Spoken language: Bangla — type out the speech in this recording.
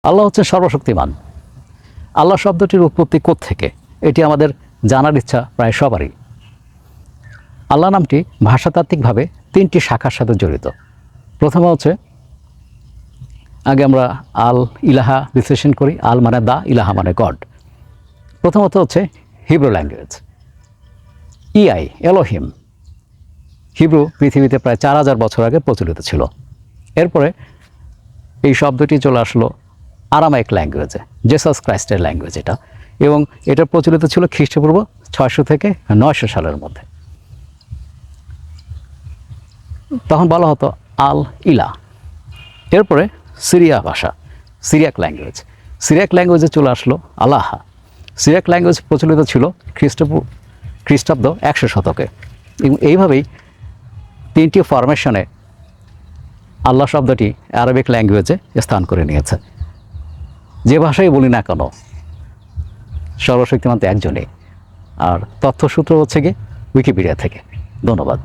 আল্লাহ হচ্ছেন সর্বশক্তিমান। আল্লাহ শব্দটির উৎপত্তি কোত্থেকে এটি আমাদের জানার ইচ্ছা প্রায় সবারই। আল্লাহ নামটি ভাষাতাত্ত্বিকভাবে তিনটি শাখার সাথে জড়িত। প্রথমে হচ্ছে, আগে আমরা আল ইলাহা বিশ্লেষণ করি। আল মানে দা, ইলাহা মানে গড। প্রথমত হচ্ছে হিব্রু ল্যাঙ্গুয়েজ, ইআই এলোহিম। হিব্রু পৃথিবীতে প্রায় 4000 বছর আগে প্রচলিত ছিল। এরপরে এই শব্দটি চলে আসলো আরামাইক ল্যাঙ্গুয়েজে, জেসাস ক্রাইস্টের ল্যাঙ্গুয়েজ এটা, এবং এটা প্রচলিত ছিল খ্রিস্টপূর্ব 600 থেকে 900 সালের মধ্যে। তখন বলা হতো আল ইলা। এরপরে সিরিয়া ভাষা, সিরিয়াক ল্যাঙ্গুয়েজ। সিরিয়াক ল্যাঙ্গুয়েজে চলে আসলো আলাহা। সিরিয়াক ল্যাঙ্গুয়েজ প্রচলিত ছিল খ্রিস্টাব্দ 100 শতকে। এবং এইভাবেই তিনটি ফরমেশনে আল্লাহ শব্দটি আরবিক ল্যাঙ্গুয়েজে স্থান করে নিয়েছে। যে ভাষাই বলি না কেন, সর্বশক্তিমান তো একজনই। আর তথ্যসূত্র হচ্ছে গিয়ে উইকিপিডিয়া থেকে। ধন্যবাদ।